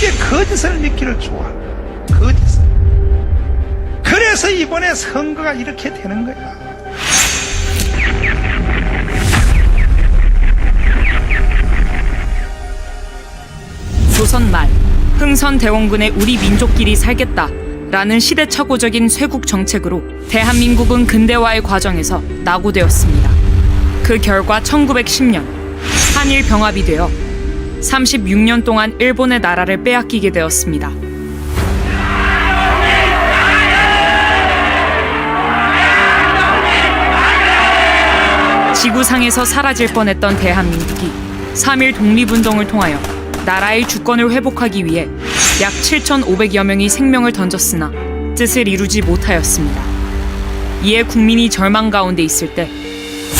이게 거짓을 믿기를 좋아하는 거짓을. 그래서 이번에 선거가 이렇게 되는 거야. 조선 말 흥선대원군의 우리 민족끼리 살겠다라는 시대착오적인 쇄국 정책으로 대한민국은 근대화의 과정에서 낙오되었습니다. 그 결과 1910년 한일 병합이 되어 36년 동안 일본의 나라를 빼앗기게 되었습니다. 지구상에서 사라질 뻔했던 대한민국이 3.1 독립운동을 통하여 나라의 주권을 회복하기 위해 약 7,500여 명이 생명을 던졌으나 뜻을 이루지 못하였습니다. 이에 국민이 절망 가운데 있을 때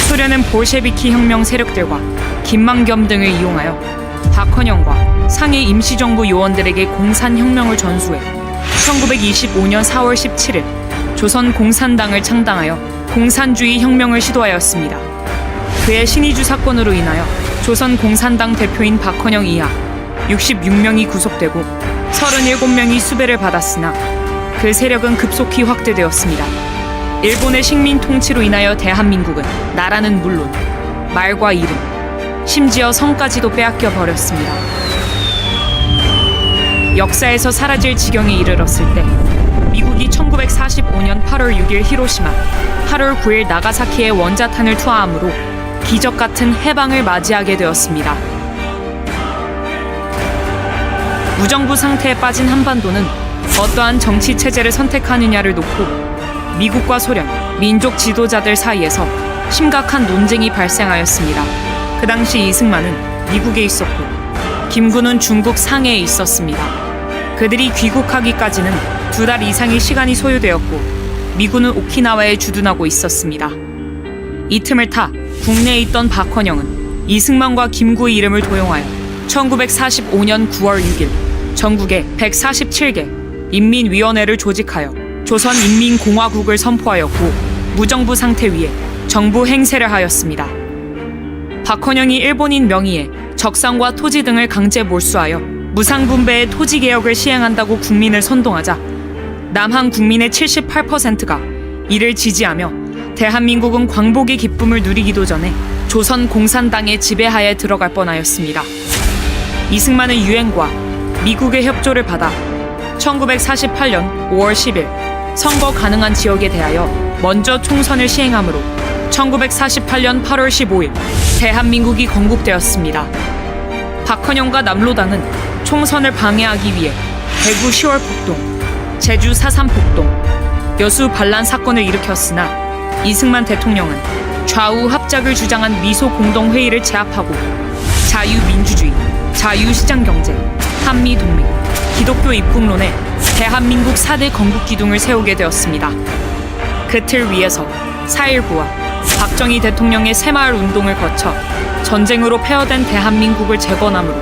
소련은 볼셰비키 혁명 세력들과 김만겸 등을 이용하여 박헌영과 상해 임시정부 요원들에게 공산혁명을 전수해 1925년 4월 17일 조선 공산당을 창당하여 공산주의 혁명을 시도하였습니다. 그의 신의주 사건으로 인하여 조선 공산당 대표인 박헌영 이하 66명이 구속되고 37명이 수배를 받았으나 그 세력은 급속히 확대되었습니다. 일본의 식민 통치로 인하여 대한민국은 나라는 물론 말과 이름, 심지어 성까지도 빼앗겨 버렸습니다. 역사에서 사라질 지경에 이르렀을 때 미국이 1945년 8월 6일 히로시마, 8월 9일 나가사키에 원자탄을 투하함으로 기적 같은 해방을 맞이하게 되었습니다. 무정부 상태에 빠진 한반도는 어떠한 정치 체제를 선택하느냐를 놓고 미국과 소련, 민족 지도자들 사이에서 심각한 논쟁이 발생하였습니다. 그 당시 이승만은 미국에 있었고 김구는 중국 상해에 있었습니다. 그들이 귀국하기까지는 2달 이상의 시간이 소요되었고 미군은 오키나와에 주둔하고 있었습니다. 이 틈을 타 국내에 있던 박헌영은 이승만과 김구의 이름을 도용하여 1945년 9월 6일 전국에 147개 인민위원회를 조직하여 조선인민공화국을 선포하였고 무정부 상태 위에 정부 행세를 하였습니다. 박헌영이 일본인 명의의 적산과 토지 등을 강제 몰수하여 무상분배의 토지개혁을 시행한다고 국민을 선동하자 남한 국민의 78%가 이를 지지하며 대한민국은 광복의 기쁨을 누리기도 전에 조선 공산당의 지배하에 들어갈 뻔하였습니다. 이승만은 유엔과 미국의 협조를 받아 1948년 5월 10일 선거 가능한 지역에 대하여 먼저 총선을 시행하므로 1948년 8월 15일 대한민국이 건국되었습니다. 박헌영과 남로당은 총선을 방해하기 위해 대구 10월 폭동, 제주 4.3 폭동, 여수 반란 사건을 일으켰으나 이승만 대통령은 좌우 합작을 주장한 미소 공동회의를 제압하고 자유민주주의, 자유시장경제, 한미동맹, 기독교 입국론에 대한민국 4대 건국기둥을 세우게 되었습니다. 그 틀 위에서 4.19와 박정희 대통령의 새마을 운동을 거쳐 전쟁으로 폐허된 대한민국을 재건함으로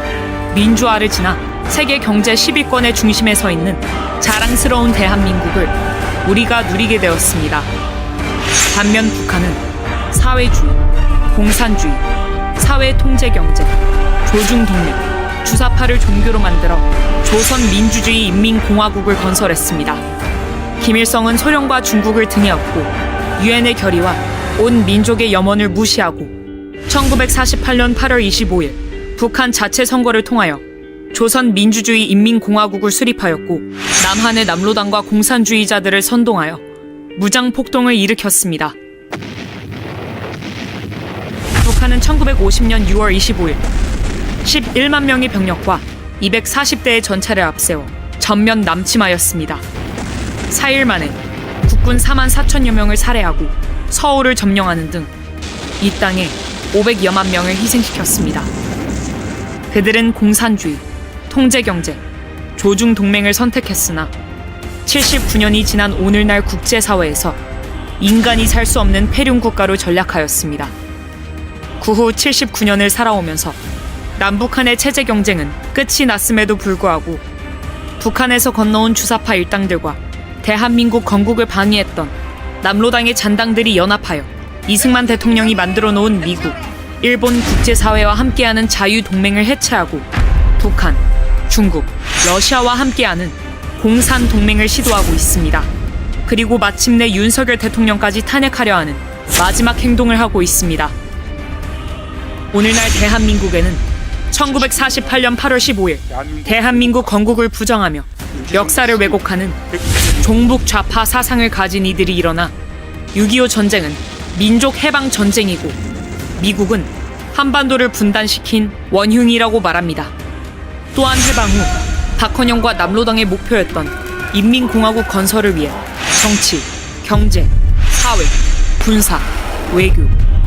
민주화를 지나 세계 경제 10위권의 중심에 서 있는 자랑스러운 대한민국을 우리가 누리게 되었습니다. 반면 북한은 사회주의, 공산주의, 사회통제경제, 조중동맹, 주사파를 종교로 만들어 조선민주주의 인민공화국을 건설했습니다. 김일성은 소련과 중국을 등에 업고 유엔의 결의와 온 민족의 염원을 무시하고 1948년 8월 25일 북한 자체 선거를 통하여 조선민주주의 인민공화국을 수립하였고 남한의 남로당과 공산주의자들을 선동하여 무장폭동을 일으켰습니다. 북한은 1950년 6월 25일 11만 명의 병력과 240대의 전차를 앞세워 전면 남침하였습니다. 4일 만에 국군 4만 4천여 명을 살해하고 서울을 점령하는 등 이 땅에 500여만 명을 희생시켰습니다. 그들은 공산주의, 통제경제, 조중동맹을 선택했으나 79년이 지난 오늘날 국제사회에서 인간이 살 수 없는 폐륜국가로 전락하였습니다. 그 후 79년을 살아오면서 남북한의 체제 경쟁은 끝이 났음에도 불구하고 북한에서 건너온 주사파 일당들과 대한민국 건국을 방해했던 남로당의 잔당들이 연합하여 이승만 대통령이 만들어 놓은 미국, 일본 국제사회와 함께하는 자유동맹을 해체하고 북한, 중국, 러시아와 함께하는 공산 동맹을 시도하고 있습니다. 그리고 마침내 윤석열 대통령까지 탄핵하려 하는 마지막 행동을 하고 있습니다. 오늘날 대한민국에는 1948년 8월 15일 대한민국 건국을 부정하며 역사를 왜곡하는 종북 좌파 사상을 가진 이들이 일어나 6.25 전쟁은 민족 해방 전쟁이고 미국은 한반도를 분단시킨 원흉이라고 말합니다. 또한 해방 후 박헌영과 남로당의 목표였던 인민공화국 건설을 위해 정치, 경제, 사회, 군사, 외교,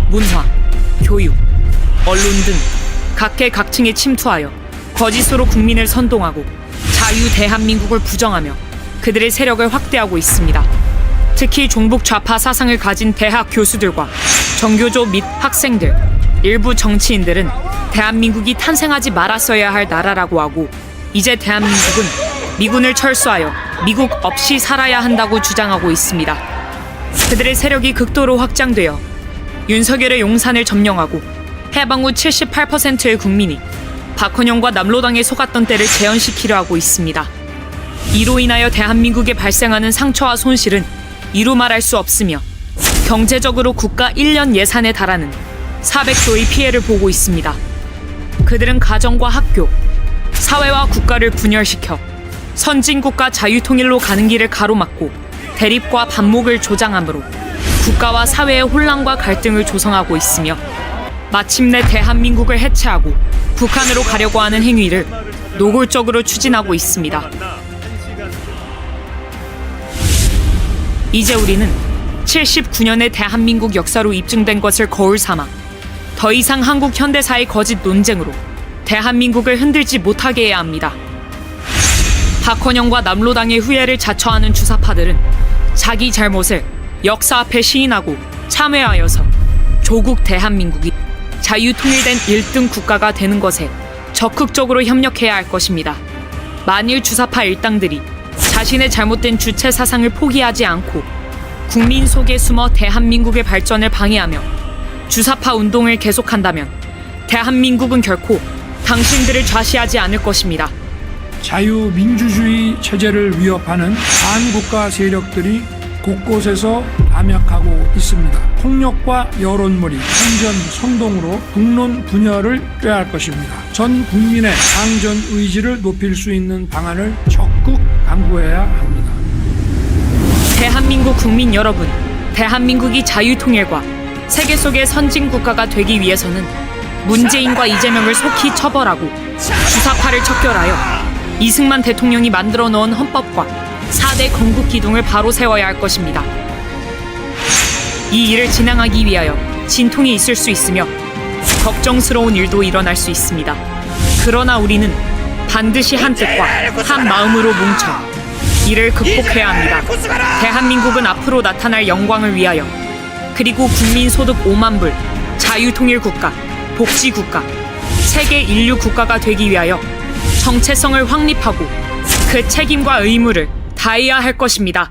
문화, 교육, 언론 등 각계각층에 침투하여 거짓으로 국민을 선동하고 자유 대한민국을 부정하며 그들의 세력을 확대하고 있습니다. 특히 종북 좌파 사상을 가진 대학 교수들과 정교조 및 학생들, 일부 정치인들은 대한민국이 탄생하지 말았어야 할 나라라고 하고 이제 대한민국은 미군을 철수하여 미국 없이 살아야 한다고 주장하고 있습니다. 그들의 세력이 극도로 확장되어 윤석열의 용산을 점령하고 해방 후 78%의 국민이 박헌영과 남로당에 속았던 때를 재현시키려 하고 있습니다. 이로 인하여 대한민국에 발생하는 상처와 손실은 이루 말할 수 없으며 경제적으로 국가 1년 예산에 달하는 400조의 피해를 보고 있습니다. 그들은 가정과 학교, 사회와 국가를 분열시켜 선진국가 자유통일로 가는 길을 가로막고 대립과 반목을 조장하므로 국가와 사회의 혼란과 갈등을 조성하고 있으며 마침내 대한민국을 해체하고 북한으로 가려고 하는 행위를 노골적으로 추진하고 있습니다. 이제 우리는 79년의 대한민국 역사로 입증된 것을 거울 삼아 더 이상 한국 현대사의 거짓 논쟁으로 대한민국을 흔들지 못하게 해야 합니다. 박헌영과 남로당의 후예를 자처하는 주사파들은 자기 잘못을 역사 앞에 시인하고 참회하여서 조국 대한민국이 자유통일된 1등 국가가 되는 것에 적극적으로 협력해야 할 것입니다. 만일 주사파 일당들이 자신의 잘못된 주체 사상을 포기하지 않고 국민 속에 숨어 대한민국의 발전을 방해하며 주사파 운동을 계속한다면 대한민국은 결코 당신들을 좌시하지 않을 것입니다. 자유민주주의 체제를 위협하는 반국가 세력들이 곳곳에서 암약하고 있습니다. 폭력과 여론몰이, 선전, 선동으로 국론 분열을 꾀할 것입니다. 전 국민의 당전 의지를 높일 수 있는 방안을 적극 강구해야 합니다. 대한민국 국민 여러분, 대한민국이 자유통일과 세계 속의 선진국가가 되기 위해서는 문재인과 이재명을 속히 처벌하고 주사파를 척결하여 이승만 대통령이 만들어 놓은 헌법과 4대 건국 기둥을 바로 세워야 할 것입니다. 이 일을 진행하기 위하여 진통이 있을 수 있으며 걱정스러운 일도 일어날 수 있습니다. 그러나 우리는 반드시 한 뜻과 한 마음으로 뭉쳐 이를 극복해야 합니다. 대한민국은 앞으로 나타날 영광을 위하여 그리고 국민 소득 5만 불, 자유통일 국가, 복지 국가, 세계 인류 국가가 되기 위하여 정체성을 확립하고 그 책임과 의무를 다해야 할 것입니다.